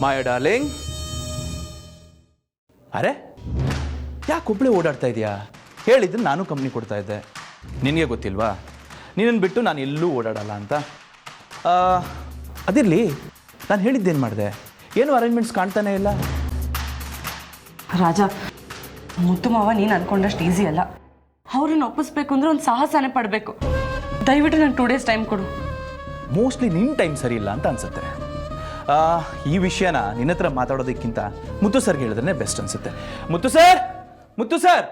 ಮಾಯ darling. ಅರೆ ಯಾಕೆ ಒಬ್ಬಳೇ ಓಡಾಡ್ತಾ ಇದೆಯಾ? ಹೇಳಿದ್ರೆ ನಾನು ಕಂಪ್ನಿ ಕೊಡ್ತಾ ಇದ್ದೆ. ನಿನಗೆ ಗೊತ್ತಿಲ್ವಾ ನಿನ್ನನ್ನು ಬಿಟ್ಟು ನಾನು ಎಲ್ಲೂ ಓಡಾಡಲ್ಲ ಅಂತ. ಅದಿರಲಿ, ನಾನು ಹೇಳಿದ್ದೇನು ಮಾಡಿದೆ? ಏನು ಅರೇಂಜ್ಮೆಂಟ್ಸ್ ಕಾಣ್ತಾನೇ ಇಲ್ಲ. ರಾಜ, ಮುತ್ತು ಮಾವ ನೀನು ಅನ್ಕೊಂಡಷ್ಟು ಈಸಿ ಅಲ್ಲ. ಅವ್ರನ್ನ ಒಪ್ಪಿಸ್ಬೇಕು ಅಂದ್ರೆ ಒಂದು ಸಾಹಸನೇ ಪಡಬೇಕು. ದಯವಿಟ್ಟು ನಂಗೆ 2 days ಟೈಮ್ ಕೊಡು. ಮೋಸ್ಟ್ಲಿ ನಿನ್ನ ಟೈಮ್ ಸರಿ ಇಲ್ಲ ಅಂತ ಅನ್ಸುತ್ತೆ. ಈ ವಿಷಯನ ನಿನ್ನ ಹತ್ರ ಮಾತಾಡೋದಕ್ಕಿಂತ ಮುತ್ತು ಸರ್ಗೆ ಹೇಳಿದ್ರೆ ಬೆಸ್ಟ್ ಅನ್ಸುತ್ತೆ. Muthu sir, Muthu sir.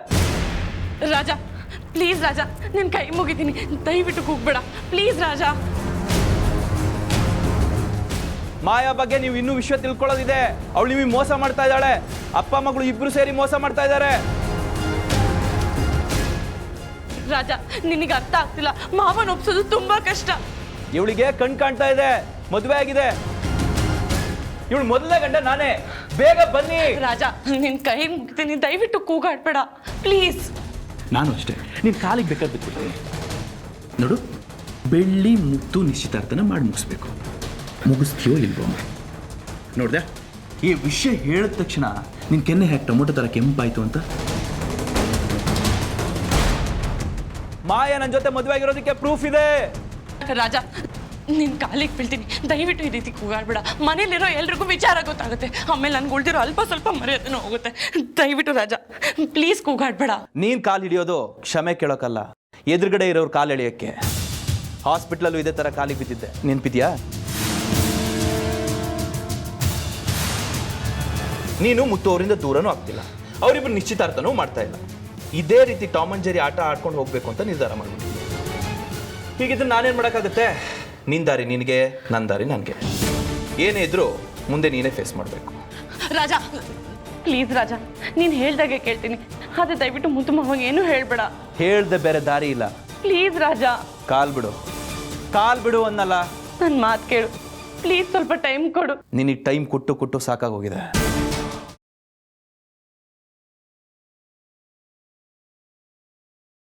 Raja please Raja, ನಿನ್ನ ಕೈ ಮುಗಿತೀನಿ, ದಯವಿಟ್ಟು ಕೂಗ್ಬೇಡ ಪ್ಲೀಸ್ ರಾಜ. ಮಾಯಾ ಬಗ್ಗೆ ನೀವು ಇನ್ನೂ ವಿಷಯ ತಿಳ್ಕೊಳ್ಳೋದಿದೆ. ಅವಳು ನಿಮಗೆ ಮೋಸ ಮಾಡ್ತಾ ಇದ್ದಾಳೆ. ಅಪ್ಪ ಮಗಳು ಇಬ್ರು ಸೇರಿ ಮೋಸ ಮಾಡ್ತಾ ಇದ್ದಾರೆ. ರಾಜ ನಿನಗೆ ಅರ್ಥ ಆಗ್ತಿಲ್ಲ, ಮಾವನ ಒಪ್ಸೋದು ತುಂಬಾ ಕಷ್ಟ. ಇವಳಿಗೆ ಕಣ್ ಕಾಣ್ತಾ ಇದೆ, ಮದುವೆ ಆಗಿದೆ. ಇವಳು ಮೊದಲನೇ ಗಂಡ ನಾನೇ. ಬೇಗ ಬನ್ನಿ ರಾಜ, ನಿನ್ನ ಕೈ ಮುಗ್ತೀನಿ, ದಯವಿಟ್ಟು ಕೂಗಾಡ್ಬೇಡ ಪ್ಲೀಸ್. ನಾನು ಅಷ್ಟೇ, ನೀನು ಕಾಲಿಗೆ ಬೇಕಾದ ಬಿಟ್ಬಿಡ್ತೀನಿ ನೋಡು. ಬೆಳ್ಳಿ ಮುತ್ತು ನಿಶ್ಚಿತಾರ್ಥನ ಮಾಡಿ ಮುಗಿಸ್ಬೇಕು. ಮುಗಿಸ್ತೀಯೋ ಇಲ್ವೋ ನೋಡ್ದೆ? ಈ ವಿಷಯ ಹೇಳಿದ ತಕ್ಷಣ ನಿನ್ನ ಕೆನ್ನೆ ಹೇಗೆ ಟೊಮೊಟೊ ಥರ ಕೆಂಪಾಯಿತು ಅಂತ. ಮಾಯಾ ನನ್ನ ಜೊತೆ ಮದುವೆ ಆಗಿರೋದಕ್ಕೆ ಪ್ರೂಫ್ ಇದೆ. ರಾಜ ನಿನ್ನ ಕಾಲಿಗೆ ಬೀಳ್ತೀನಿ, ದಯವಿಟ್ಟು ಈ ರೀತಿ ಕೂಗಾಡ್ಬೇಡ. ಮನೇಲಿರೋ ಎಲ್ರಿಗೂ ವಿಚಾರ ಗೊತ್ತಾಗುತ್ತೆ, ಆಮೇಲೆ ನನ್ಗೆ ಉಳಿದಿರೋ ಅಲ್ಪ ಸ್ವಲ್ಪ ಮರ್ಯಾದೆನೂ ಹೋಗುತ್ತೆ. ದಯವಿಟ್ಟು ರಾಜ ಪ್ಲೀಸ್ ಕೂಗಾಡ್ಬೇಡ. ನೀನು ಕಾಲು ಹಿಡಿಯೋದು ಕ್ಷಮೆ ಕೇಳೋಕ್ಕಲ್ಲ, ಎದುರುಗಡೆ ಇರೋರು ಕಾಲು ಎಳೆಯೋಕ್ಕೆ. ಹಾಸ್ಪಿಟ್ಲಲ್ಲೂ ಇದೇ ಥರ ಕಾಲಿಗೆ ಬಿದ್ದಿದ್ದೆ, ನೆನ್ಪಿದ್ಯಾ? ನೀನು ಮುತ್ತು ಅವರಿಂದ ದೂರನೂ ಆಗ್ತಿಲ್ಲ, ಅವರಿಬ್ಬರು ನಿಶ್ಚಿತಾರ್ಥನೂ ಮಾಡ್ತಾ ಇಲ್ಲ. ಇದೇ ರೀತಿ ಟಾಮ್ ಅಂಡ್ ಜೆರಿ ಆಟ ಆಡ್ಕೊಂಡು ಹೋಗ್ಬೇಕು ಅಂತ ನಿರ್ಧಾರ ಮಾಡ್ಬಿಟ್ಟಿದ್ದೆ. ಹೀಗಿದ್ರೆ ನಾನೇನು ಮಾಡೋಕ್ಕಾಗುತ್ತೆ? ನಿನ್ನ ದಾರಿ ನಿನಗೆ, ನನ್ನ ದಾರಿ ನನಗೆ. ಏನೇ ಇದ್ರೂ ಮುಂದೆ ನೀನೇ ಫೇಸ್ ಮಾಡಬೇಕು. ರಾಜ ಪ್ಲೀಸ್ ರಾಜ, ನೀನು ಹೇಳ್ದಾಗೆ ಕೇಳ್ತೀನಿ, ಆದರೆ ದಯವಿಟ್ಟು ಮುತ್ತು ಮಾವಾಗ ಏನೂ ಹೇಳ್ಬೇಡ. ಹೇಳ್ದೆ ಬೇರೆ ದಾರಿ ಇಲ್ಲ. ಪ್ಲೀಸ್ ರಾಜ. ಕಾಲ್ ಬಿಡು, ಕಾಲ್ ಬಿಡು ಅನ್ನಲ್ಲ. ನನ್ನ ಮಾತು ಕೇಳು ಪ್ಲೀಸ್, ಸ್ವಲ್ಪ ಟೈಮ್ ಕೊಡು. ನಿನಗೆ ಟೈಮ್ ಕೊಟ್ಟು ಸಾಕಾಗೋಗಿದೆ.